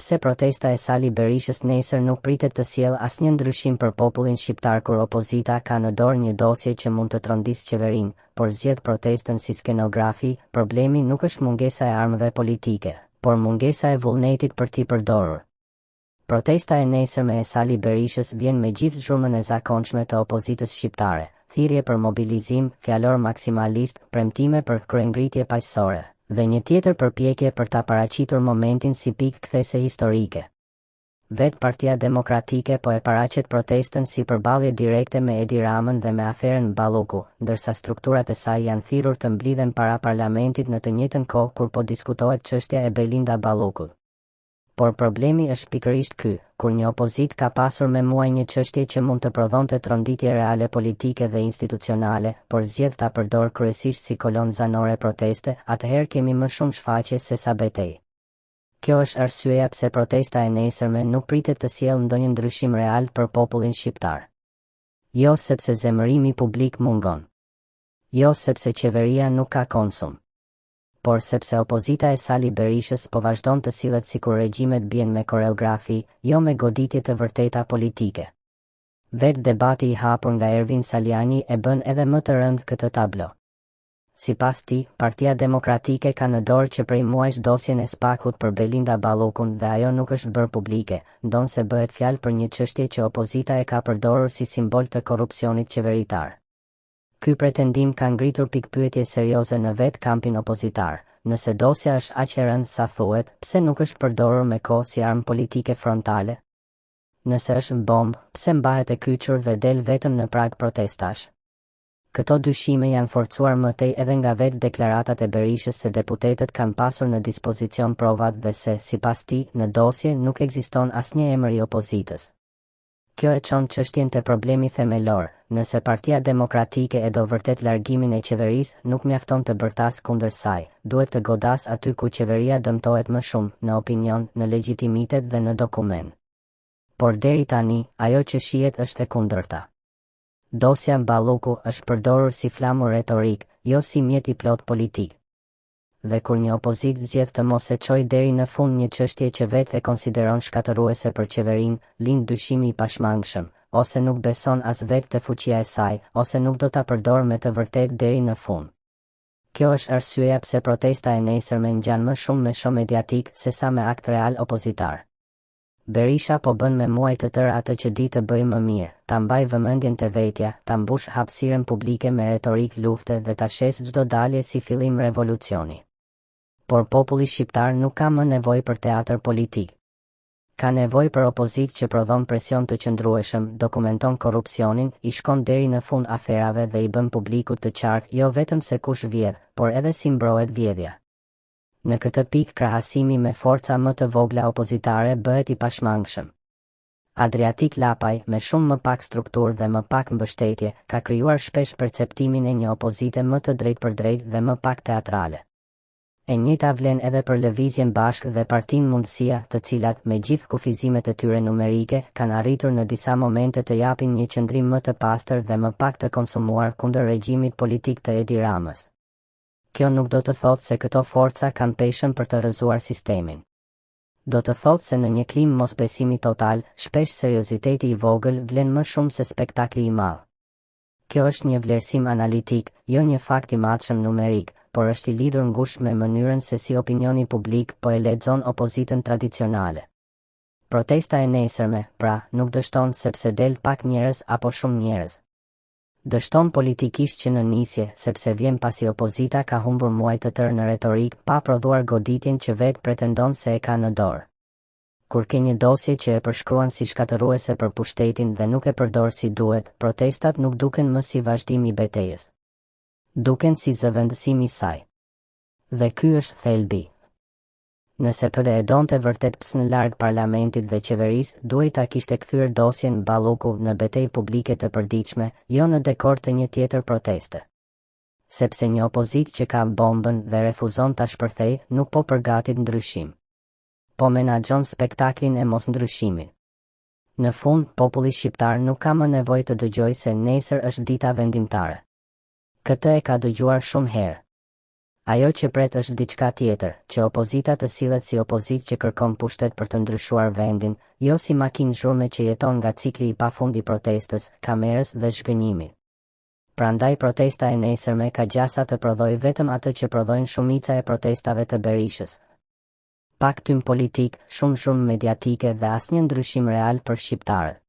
pse protesta e Sali Berishës nesër nuk pritet të sjellë asnjë ndryshim për popullin shqiptar kur opozita ka në dorë një dosje që mund të trondisë qeverinë, por zgjedh protestën si skenografi. Problemi nuk është mungesa e armëve politike, por mungesa e vullnetit për t'i përdorur. Protesta e nesërme e Sali Berishës vjen me gjithë zhurmën e zakonshme të opozitës shqiptare, thirrje për mobilizim, fjalor maksimalist, premtime për kryengritje paqësore, dhe një tjetër përpjekje për ta paraqitur momentin si pikë kthese historike. Vetë Partia Demokratike po e paraqet protestën si përballje direkte me Edi Ramën dhe me aferën Balloku, ndërsa strukturat e saj janë thirrur të mblidhen para parlamentit në të njëjtën kohë kur po diskutohet çështja e Belinda Ballokut. Por problemi është pikërisht ky, kur një opozit ka pasur me muaj një çështje që mund të prodhonte tronditje reale politike dhe institucionale, por zgjedh ta përdor kryesisht si kolonë zanore proteste, atëherë kemi më shumë shfaqje se sa betejë. Kjo është arsyeja pse protesta e nesërme nuk pritet të sjellë ndonjë ndryshim real për popullin shqiptar. Jo sepse zemërimi publik mungon. Jo sepse qeveria nuk ka konsum. Por sepse opozita e Sali Berishës po vazhdon të sillet sikur regjimet bien me koreografi, jo me goditje të vërteta politike. Vetë debati i hapur nga Ervin Saliani e bën edhe më të rëndë këtë tablo. Sipas tij, Partia Demokratike ka në dorë që prej muajsh dosjen e Spakut për Belinda Ballokun dhe ajo nuk është bërë publike, ndonse bëhet fjalë për një çështje që opozita e ka përdorur si simbol të korrupsionit qeveritar. Ky pretendim ka ngritur pikpyetje serioze në vetë kampin opozitar. Nëse dosja është aq e rëndë sa thuhet, pse nuk është përdorur me kohë si armë politike frontale? Nëse është bombë, pse mbahet e kyçur dhe del vetëm në prag protestash? Këto dyshime janë forcuar më tej edhe nga vetë deklaratat e Berishës se deputetët kanë pasur në dispozicion provat dhe se, sipas tij, në dosje nuk ekziston asnjë emër i opozitës. Kjo e çon çështjen te problemi themelor. Nëse Partia Demokratike e do vërtet largimin e qeverisë, nuk mjafton të bërtas kundër saj, duhet të godas aty ku qeveria dëmtohet më shumë, në opinion, në legjitimitet dhe në dokument. Por deri tani, ajo që shihet është e kundërta. Dosja Balloku është përdorur si flamur retorik, jo si mjet i plot politik. Dhe kur një opozit zgjedh të mos e çojë deri në fund një çështje që vetë e konsideron shkatëruese për qeverinë, lind dyshimi i pashmangshëm, ose nuk beson as vetë te fuqia e saj, ose nuk do ta përdor me të vërtetë deri në fund. Kjo është arsyeja pse protesta e nesërme ngjan më shumë me show mediatik se sa me akt real opozitar. Berisha po bën me muaj të tërë atë që di të bëjë më mirë, ta mbaj vëmendjen te vetja, ta mbush hapësirën publike me retorik lufte dhe ta shes çdo dalje si fillim revolucioni. Por populli shqiptar nuk ka më nevojë për teatr politik. Ka nevojë për opozit që prodhon presion të qëndrueshëm, dokumenton korrupsionin, i shkon deri në fund aferave dhe i bën publikut të qartë jo vetëm se kush vjedh, por edhe si mbrohet vjedhja. Në këtë pikë krahasimi me forca më të vogla opozitare bëhet i pashmangshëm. Adriatik Lapaj, me shumë më pak strukturë dhe më pak mbështetje, ka krijuar shpesh perceptimin e një opozite më të drejtpërdrejtë dhe më pak teatrale. E njëjta vlen edhe për Lëvizjen Bashkë dhe Partinë Mundësia, të cilat, me gjithë kufizimet e tyre numerike, kanë arritur në disa momente të japin një qëndrim më të pastër dhe më pak të konsumuar kundër regjimit politik të Edi Ramës. Kjo nuk do të thotë se këto forca kanë peshën për të rrëzuar sistemin. Do të thotë se në një klimë mosbesimi total, shpesh serioziteti i vogël vlen më shumë se spektakli i madh. Kjo është një vlerësim analitik, jo një fakt i matshëm numerik, por është i lidhur ngushtë me mënyrën se si opinioni publik po e lexon opozitën tradicionale. Protesta e nesërme, pra, nuk dështon sepse del pak njerëz apo shumë njerëz. Dështon politikisht që në nisje, sepse vjen pasi opozita ka humbur muaj të tërë në retorik pa prodhuar goditjen që vetë pretendon se e ka në dorë. Kur ke një dosje që e përshkruan si shkatëruese për pushtetin dhe nuk e përdor si duhet, protestat nuk duken më si vazhdim i betejës. Duken si zëvendësim i saj. Dhe ky është thelbi. Nëse PD e donte vërtet PS në larg parlamentit dhe qeverisë, duhej ta kishte kthyer dosjen Balloku në betejë publike të përditshme, jo në dekor të një tjetër proteste. Sepse një opozit që ka bombën dhe refuzon ta shpërthejë, nuk po përgatit ndryshim. Po menaxhon spektaklin e mos ndryshimit. Në fund, populli shqiptar nuk ka më nevojë të dëgjojë se nesër është dita vendimtare. Këtë e ka dëgjuar shumë herë. Ajo që pret është diçka tjetër, që opozita të sillet si opozitë që kërkon pushtet për të ndryshuar vendin, jo si makinë zhurme që jeton nga cikli i pafund i protestës, kamerës dhe zhgënjimit. Prandaj protesta e nesërme ka gjasa të prodhojë vetëm atë që prodhojnë shumica e protestave të Berishës. Pak tym politik, shumë mediatike dhe asnjë ndryshim real për shqiptarët.